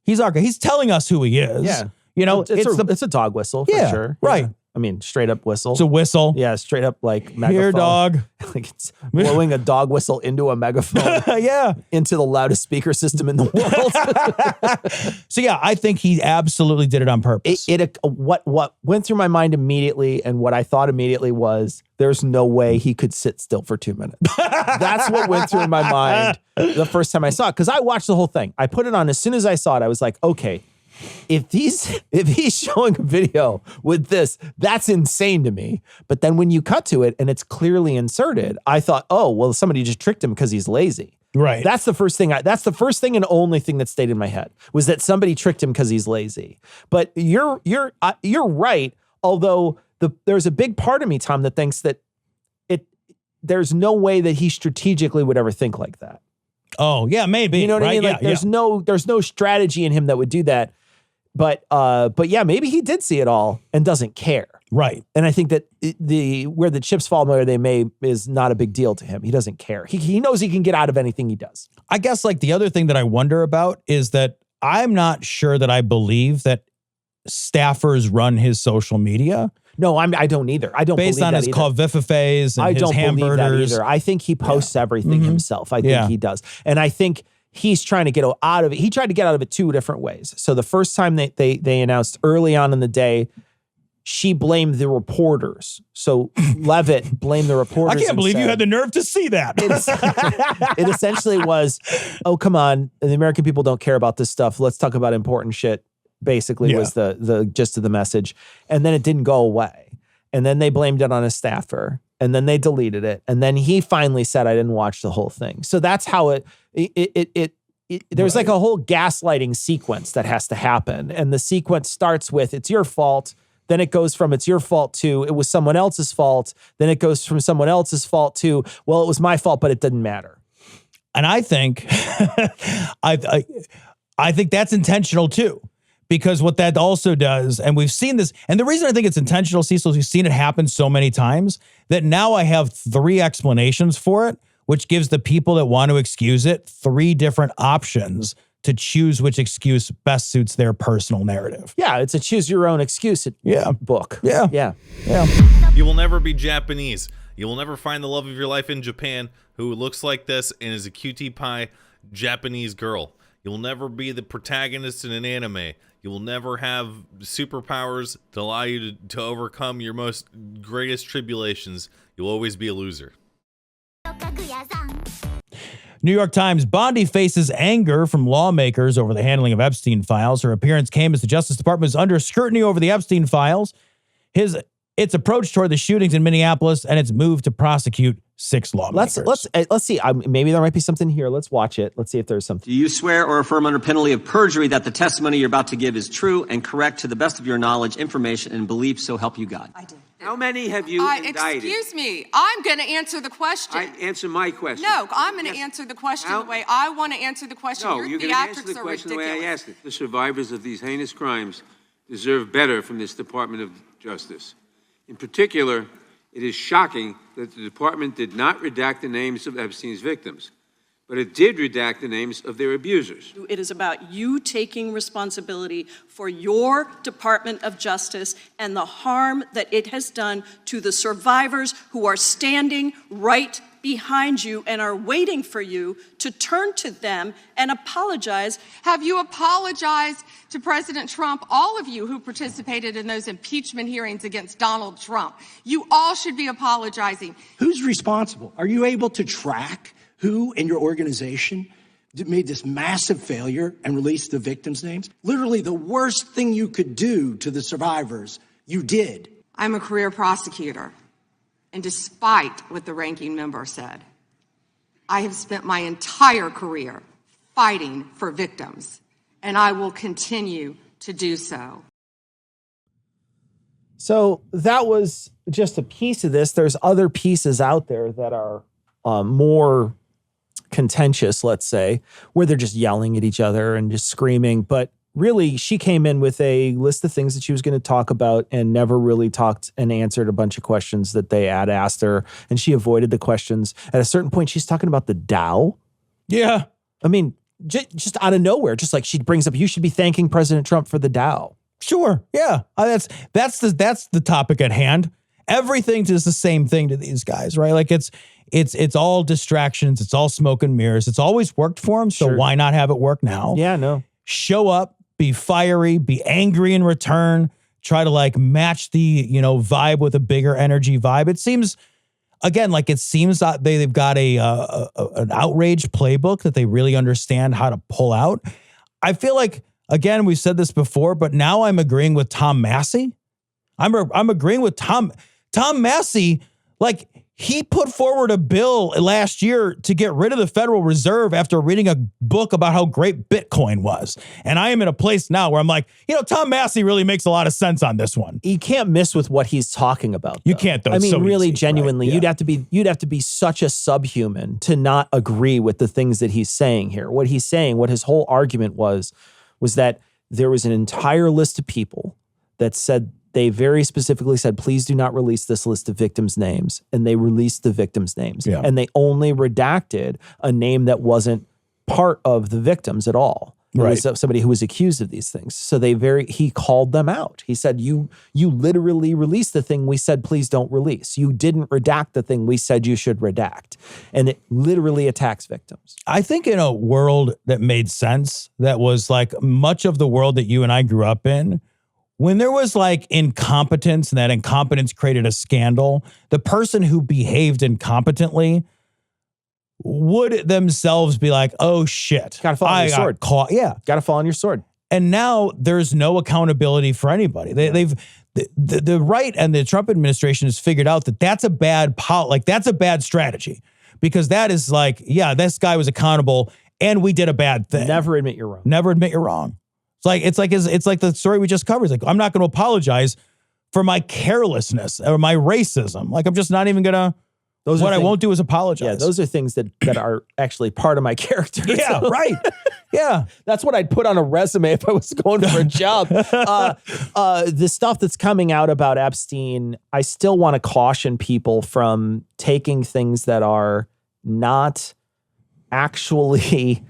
He's our guy. He's telling us who he is. Yeah. You know, it's a dog whistle for sure. Right. Yeah. I mean, straight up whistle. It's a whistle. Yeah, straight up like megaphone. Here, dog. Like it's blowing a dog whistle into a megaphone. Yeah. Into the loudest speaker system in the world. So yeah, I think he absolutely did it on purpose. What went through my mind immediately and what I thought immediately was there's no way he could sit still for 2 minutes. That's what went through my mind the first time I saw it. Because I watched the whole thing. I put it on as soon as I saw it. I was like, okay, if he's showing a video with this, that's insane to me. But then when you cut to it and it's clearly inserted, I thought, oh, well, somebody just tricked him because he's lazy. Right. That's the first thing. That's the first thing and only thing that stayed in my head was that somebody tricked him because he's lazy. But you're right. Although there's a big part of me, Tom, that thinks that there's no way that he strategically would ever think like that. Oh yeah, maybe. You know what I mean? Yeah, like there's no strategy in him that would do that. But yeah, maybe he did see it all and doesn't care. Right. And I think that where the chips fall where they may is not a big deal to him. He doesn't care. He knows he can get out of anything he does. I guess like the other thing that I wonder about is that I'm not sure that I believe that staffers run his social media. No, I don't either. I don't based believe on that his either. covfefes and I his don't believe that hamburgers. either. I think he posts everything himself. I think he does. And I think he's trying to get out of it. He tried to get out of it 2 different ways. So the first time they announced early on in the day, she blamed the reporters. So Levitt blamed the reporters. I can't believe you had the nerve to see that. It essentially was, oh, come on. The American people don't care about this stuff. Let's talk about important shit, basically was the gist of the message. And then it didn't go away. And then they blamed it on a staffer. And then they deleted it. And then he finally said, I didn't watch the whole thing. So that's how there's like a whole gaslighting sequence that has to happen. And the sequence starts with, it's your fault. Then it goes from, it's your fault to, it was someone else's fault. Then it goes from someone else's fault to, well, it was my fault, but it didn't matter. And I think, I think that's intentional too. Because what that also does, and we've seen this, and the reason I think it's intentional, Cecil, is we've seen it happen so many times that now I have 3 explanations for it, which gives the people that want to excuse it 3 different options to choose which excuse best suits their personal narrative. Yeah, it's a choose your own excuse book. Yeah. You will never be Japanese. You will never find the love of your life in Japan who looks like this and is a cutie pie Japanese girl. You will never be the protagonist in an anime. You will never have superpowers to allow you to overcome your most greatest tribulations. You'll always be a loser. New York Times, Bondi faces anger from lawmakers over the handling of Epstein files. Her appearance came as the Justice Department is under scrutiny over the Epstein files, its approach toward the shootings in Minneapolis, and its move to prosecute 6 lawmakers. Let's see. Maybe there might be something here. Let's watch it. Let's see if there's something. Do you swear or affirm under penalty of perjury that the testimony you're about to give is true and correct to the best of your knowledge, information, and belief, so help you God? I do. How many have you indicted? Excuse me. I'm going to answer the question. Answer my question. No, I'm going to answer the question the way I want to answer the question. No, Your you're going to answer the theatrics are question the ridiculous. way I asked it. The survivors of these heinous crimes deserve better from this Department of Justice. In particular, it is shocking that the department did not redact the names of Epstein's victims, but it did redact the names of their abusers. It is about you taking responsibility for your Department of Justice and the harm that it has done to the survivors who are standing right behind you and are waiting for you to turn to them and apologize. Have you apologized to President Trump, all of you who participated in those impeachment hearings against Donald Trump? You all should be apologizing. Who's responsible? Are you able to track who in your organization made this massive failure and released the victims' names? Literally the worst thing you could do to the survivors, you did. I'm a career prosecutor, and despite what the ranking member said, I have spent my entire career fighting for victims, and I will continue to do so. So that was just a piece of this. There's other pieces out there that are more contentious, let's say, where they're just yelling at each other and just screaming. But really, she came in with a list of things that she was going to talk about and never really talked and answered a bunch of questions that they had asked her. And she avoided the questions. At a certain point, she's talking about the Dow. Yeah. I mean, just out of nowhere, just like she brings up, you should be thanking President Trump for the Dow. Sure. Yeah. That's the topic at hand. Everything is the same thing to these guys, right? Like it's all distractions. It's all smoke and mirrors. It's always worked for them. So why not have it work now? Yeah, no. Show up, be fiery, be angry in return, try to like match the, vibe with a bigger energy vibe. It seems, again, like it seems that they've got an outrage playbook that they really understand how to pull out. I feel like, again, we've said this before, but now I'm agreeing with Tom Massey. I'm agreeing with Tom Massey. Like, he put forward a bill last year to get rid of the Federal Reserve after reading a book about how great Bitcoin was. And I am in a place now where I'm like, Tom Massey really makes a lot of sense on this one. You can't miss with what he's talking about, though. You can't, though. I mean, so really, easy, genuinely, right? Yeah. you'd have to be such a subhuman to not agree with the things that he's saying here. What he's saying, what his whole argument was that there was an entire list of people that said, they very specifically said, please do not release this list of victims' names. And they released the victims' names. Yeah. And they only redacted a name that wasn't part of the victims at all. It Right. was somebody who was accused of these things. So he called them out. He said, you literally released the thing we said, please don't release. You didn't redact the thing we said you should redact. And it literally attacks victims. I think in a world that made sense, that was like much of the world that you and I grew up in, when there was like incompetence and that incompetence created a scandal, the person who behaved incompetently would themselves be like, oh shit. Gotta fall on your sword. Caught. Yeah. Gotta fall on your sword. And now there's no accountability for anybody. The right and the Trump administration has figured out that that's a bad that's a bad strategy, because that is like, yeah, this guy was accountable and we did a bad thing. Never admit you're wrong. Never admit you're wrong. It's like the story we just covered. It's like, I'm not going to apologize for my carelessness or my racism. Like, I'm just not even going to. What I won't do is apologize. Yeah, those are things that are actually part of my character. Yeah, right. Yeah. That's what I'd put on a resume if I was going for a job. The stuff that's coming out about Epstein, I still want to caution people from taking things that are not actually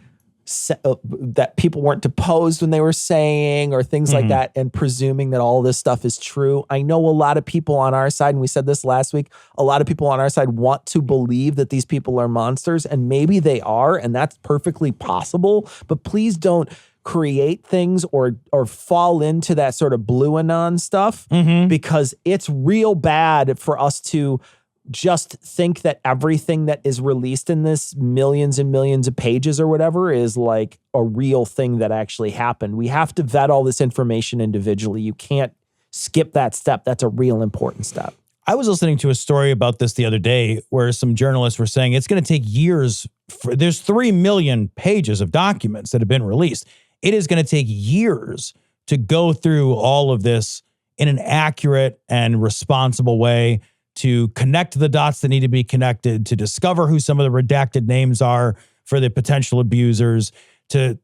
that people weren't deposed when they were saying, or things like that, and presuming that all this stuff is true. I know a lot of people on our side, and we said this last week, a lot of people on our side want to believe that these people are monsters, and maybe they are, and that's perfectly possible, but please don't create things or fall into that sort of blue anon stuff, because it's real bad for us to just think that everything that is released in this millions and millions of pages or whatever is like a real thing that actually happened. We have to vet all this information individually. You can't skip that step. That's a real important step. I was listening to a story about this the other day where some journalists were saying it's going to take years. There's 3 million pages of documents that have been released. It is going to take years to go through all of this in an accurate and responsible way, to connect the dots that need to be connected, to discover who some of the redacted names are for the potential abusers, to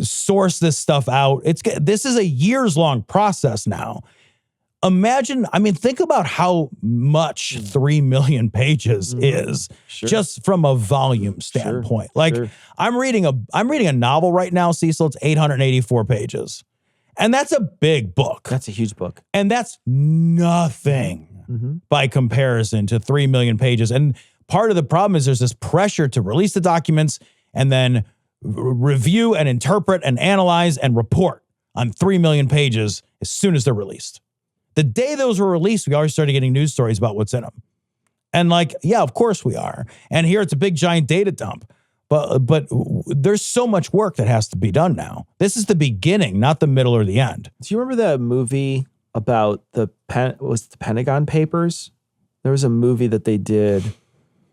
source this stuff out. This is a years-long process now. Think about how much 3 million pages is just from a volume standpoint. I'm reading a novel right now, Cecil. It's 884 pages. And that's a big book. That's a huge book. And that's nothing by comparison to 3 million pages. And part of the problem is there's this pressure to release the documents and then review and interpret and analyze and report on 3 million pages as soon as they're released. The day those were released, we already started getting news stories about what's in them. And like, yeah, of course we are. And here it's a big giant data dump. But there's so much work that has to be done now. This is the beginning, not the middle or the end. Do you remember that movie about the Pentagon Papers? There was a movie that they did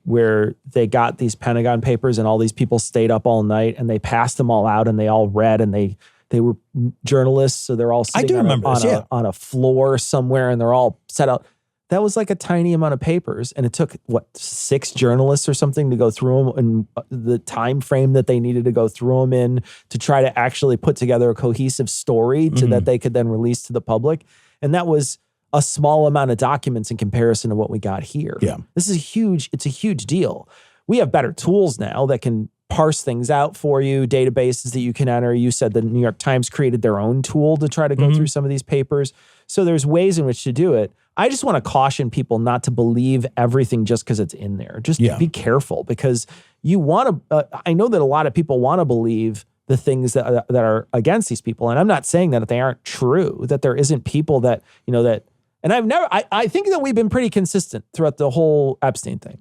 where they got these Pentagon Papers and all these people stayed up all night and they passed them all out and they all read and they were journalists. So they're all sitting on a floor somewhere and they're all set out. That was like a tiny amount of papers. And it took, 6 journalists or something to go through them and the time frame that they needed to go through them in to try to actually put together a cohesive story that they could then release to the public. And that was a small amount of documents in comparison to what we got here. Yeah. This is huge. It's a huge deal. We have better tools now that can parse things out for you, databases that you can enter. You said the New York Times created their own tool to try to go through some of these papers. So there's ways in which to do it. I just want to caution people not to believe everything just because it's in there. Just be careful because you want to, I know that a lot of people want to believe the things that are against these people. And I'm not saying that they aren't true, that there isn't people that, and I think that we've been pretty consistent throughout the whole Epstein thing.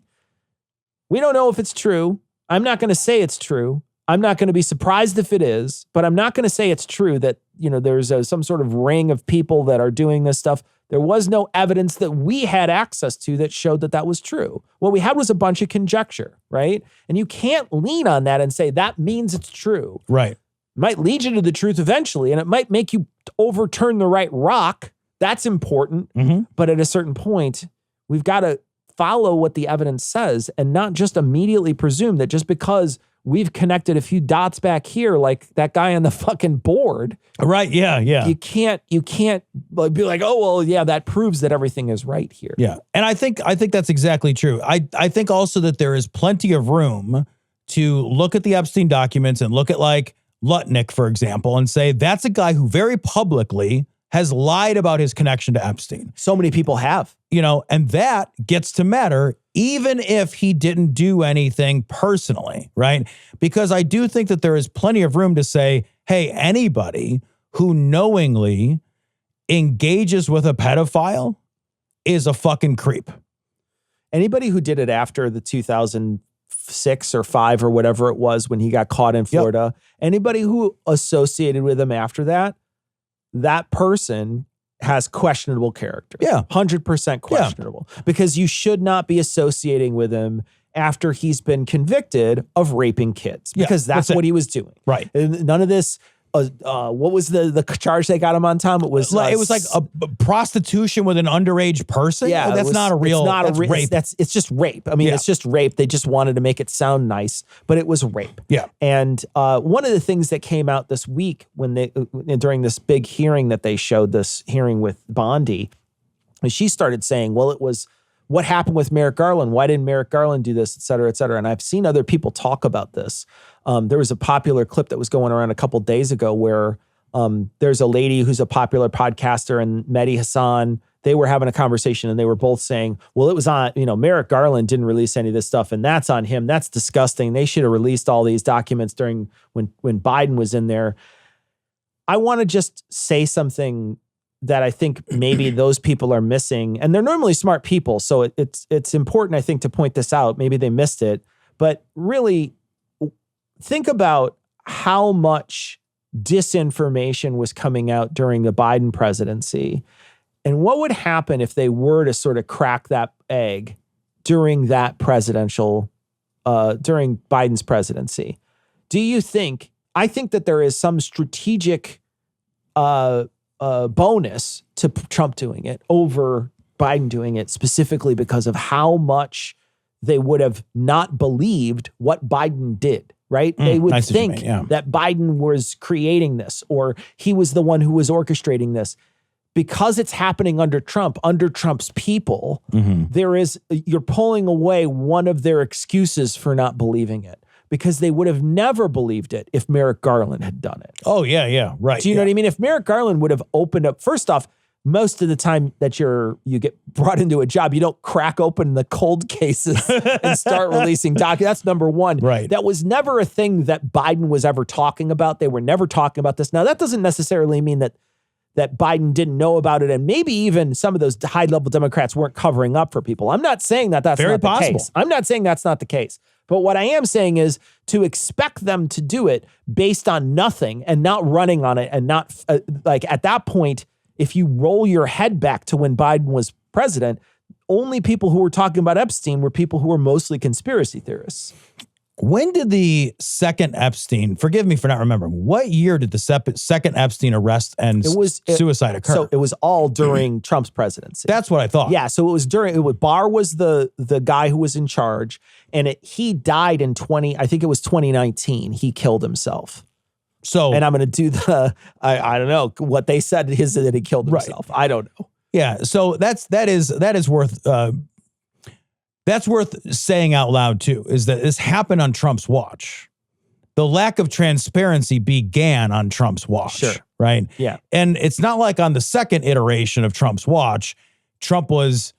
We don't know if it's true. I'm not going to say it's true. I'm not going to be surprised if it is, but I'm not going to say it's true that, there's some sort of ring of people that are doing this stuff. There was no evidence that we had access to that showed that was true. What we had was a bunch of conjecture, right? And you can't lean on that and say that means it's true. Right. It might lead you to the truth eventually, and it might make you overturn the right rock. That's important. But at a certain point, we've got to follow what the evidence says and not just immediately presume that just because we've connected a few dots back here, like that guy on the fucking board. Right. Yeah. Yeah. You can't be like, oh, well, yeah, that proves that everything is right here. Yeah. And I think that's exactly true. I think also that there is plenty of room to look at the Epstein documents and look at like Lutnick, for example, and say that's a guy who very publicly has lied about his connection to Epstein. So many people have. And that gets to matter even if he didn't do anything personally, right? Because I do think that there is plenty of room to say, hey, anybody who knowingly engages with a pedophile is a fucking creep. Anybody who did it after the 2006 or 5 or whatever it was when he got caught in Florida, anybody who associated with him after that, that person has questionable character. Yeah. 100% questionable. Yeah. Because you should not be associating with him after he's been convicted of raping kids. Because that's what he was doing. Right. And none of this, what was the charge they got him on, Tom? It was like a prostitution with an underage person. Yeah. That's not a real, that's rape. It's just rape. I mean, it's just rape. They just wanted to make it sound nice, but it was rape. Yeah. And one of the things that came out this week during this big hearing that they showed, this hearing with Bondi, is she started saying, well, it was what happened with Merrick Garland. Why didn't Merrick Garland do this, et cetera, et cetera. And I've seen other people talk about this. There was a popular clip that was going around a couple days ago where there's a lady who's a popular podcaster and Mehdi Hassan. They were having a conversation and they were both saying, well, it was on, Merrick Garland didn't release any of this stuff and that's on him. That's disgusting. They should have released all these documents during when Biden was in there. I want to just say something that I think maybe those people are missing. And they're normally smart people. So it's important, I think, to point this out. Maybe they missed it. But really, think about how much disinformation was coming out during the Biden presidency. And what would happen if they were to sort of crack that egg during that during Biden's presidency? Do you think, I think that there is some strategic bonus to Trump doing it over Biden doing it, specifically because of how much they would have not believed what Biden did, right? They would think that Biden was creating this or he was the one who was orchestrating this. Because it's happening under Trump, under Trump's people, you're pulling away one of their excuses for not believing it. Because they would have never believed it if Merrick Garland had done it. Oh, yeah, right. Do you know what I mean? If Merrick Garland would have opened up, first off, most of the time that you get brought into a job, you don't crack open the cold cases and start releasing documents. That's number one. Right. That was never a thing that Biden was ever talking about. They were never talking about this. Now, that doesn't necessarily mean that Biden didn't know about it, and maybe even some of those high-level Democrats weren't covering up for people. I'm not saying that that's Very not the possible. case. I'm not saying that's not the case. But what I am saying is to expect them to do it based on nothing and not running on it and not like at that point, if you roll your head back to when Biden was president, only people who were talking about Epstein were people who were mostly conspiracy theorists. When did the second Epstein, forgive me for not remembering, what year did the second Epstein arrest and suicide occur? So it was all during Trump's presidency. That's what I thought. Yeah, so Barr was the guy who was in charge, and he died in 2019. He killed himself. So, and I'm going to do I don't know what they said that he killed himself. Right. I don't know. Yeah. So that is worth, that's worth saying out loud too, is that this happened on Trump's watch. The lack of transparency began on Trump's watch. Sure. Right. Yeah. And it's not like on the second iteration of Trump's watch, Trump was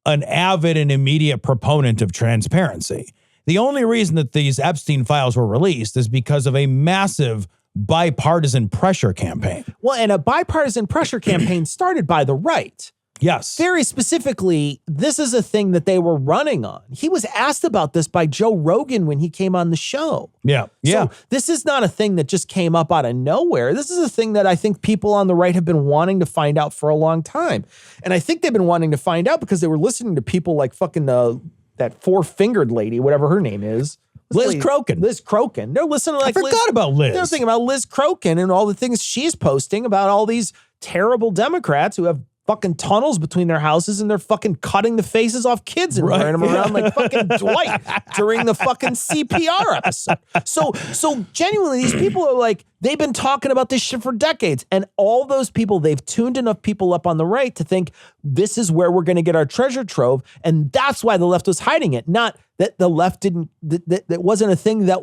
an avid and immediate proponent of transparency. The only reason that these Epstein files were released is because of a massive bipartisan pressure campaign. Well, and a bipartisan pressure campaign started by the right. Yes. Very specifically, this is a thing that they were running on. He was asked about this by Joe Rogan when he came on the show. Yeah. Yeah. So this is not a thing that just came up out of nowhere. This is a thing that I think people on the right have been wanting to find out for a long time. And I think they've been wanting to find out because they were listening to people like fucking that four-fingered lady, whatever her name is. Liz Crokin. Liz Crokin. They're listening to I forgot about Liz. They're thinking about Liz Crokin and all the things she's posting about all these terrible Democrats who have fucking tunnels between their houses and they're fucking cutting the faces off kids and wearing them around like fucking Dwight during the fucking CPR episode. So genuinely, these people are like, they've been talking about this shit for decades. And all those people, they've tuned enough people up on the right to think this is where we're going to get our treasure trove. And that's why the left was hiding it. Not that the left didn't, that wasn't a thing that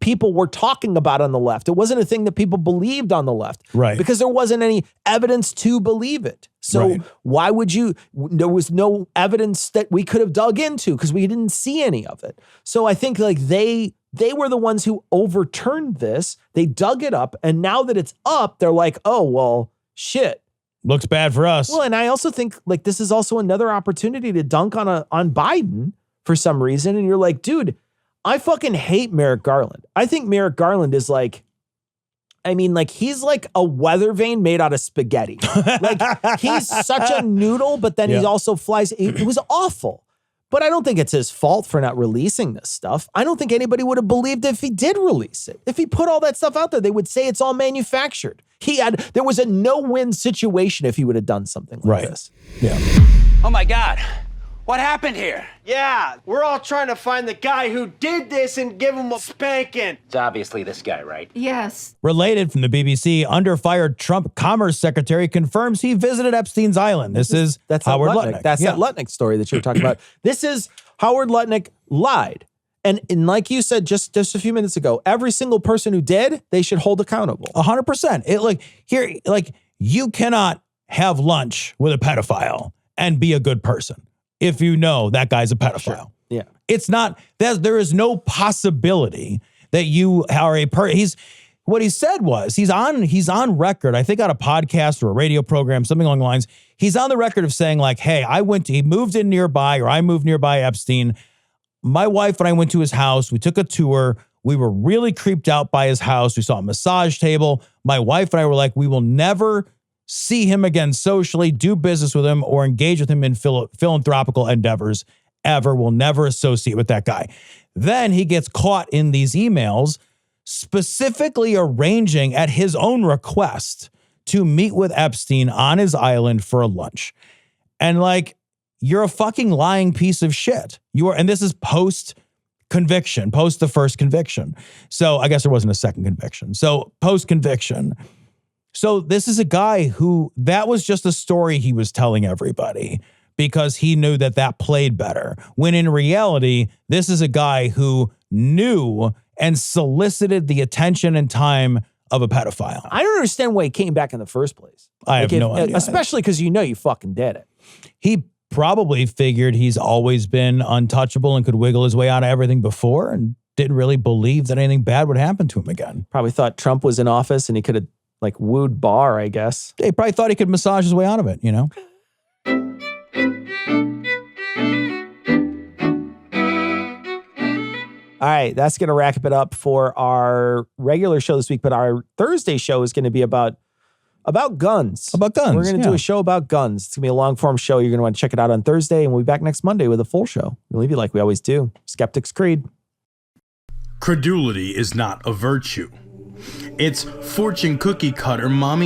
people were talking about on the left. It wasn't a thing that people believed on the left. Right. Because there wasn't any evidence to believe it. So why would there was no evidence that we could have dug into because we didn't see any of it. So I think like they were the ones who overturned this. They dug it up. And now that it's up, they're like, oh, well, shit. Looks bad for us. Well, and I also think like this is also another opportunity to dunk on Biden for some reason. And you're like, dude, I fucking hate Merrick Garland. I think Merrick Garland is like, I mean, like he's like a weather vane made out of spaghetti. Like he's such a noodle, but then he also flies. It was awful. But I don't think it's his fault for not releasing this stuff. I don't think anybody would have believed if he did release it. If he put all that stuff out there, they would say it's all manufactured. There was a no-win situation if he would have done something like this. Yeah. Oh my God. What happened here? Yeah, we're all trying to find the guy who did this and give him a spanking. It's obviously this guy, right? Yes. Related from the BBC, under fire Trump Commerce Secretary confirms he visited Epstein's Island. That's Howard Lutnick. That's that Lutnick story that you were talking about. This is Howard Lutnick lied. And like you said just a few minutes ago, every single person who did, they should hold accountable. 100%. You cannot have lunch with a pedophile and be a good person if you know that guy's a pedophile. Sure. Yeah. It's not that there is no possibility that you are what he said was he's on record, I think on a podcast or a radio program, something along the lines. He's on the record of saying like, hey, he moved in nearby or I moved nearby Epstein. My wife and I went to his house. We took a tour. We were really creeped out by his house. We saw a massage table. My wife and I were like, we will never see him again socially, do business with him, or engage with him in philanthropical endeavors ever. We'll never associate with that guy. Then he gets caught in these emails, specifically arranging at his own request to meet with Epstein on his island for a lunch. And like, you're a fucking lying piece of shit. And this is post the first conviction. So I guess there wasn't a second conviction. So post conviction. So this is a guy who, that was just a story he was telling everybody because he knew that played better. When in reality, this is a guy who knew and solicited the attention and time of a pedophile. I don't understand why he came back in the first place. I have no idea. Especially because you fucking did it. He probably figured he's always been untouchable and could wiggle his way out of everything before and didn't really believe that anything bad would happen to him again. Probably thought Trump was in office and he could have like wooed Barr, I guess. He probably thought he could massage his way out of it, you know? All right, that's going to wrap it up for our regular show this week. But our Thursday show is going to be about guns. About guns. We're going to do a show about guns. It's going to be a long form show. You're going to want to check it out on Thursday. And we'll be back next Monday with a full show. We'll leave you like we always do. Skeptics Creed. Credulity is not a virtue. It's fortune cookie cutter mommy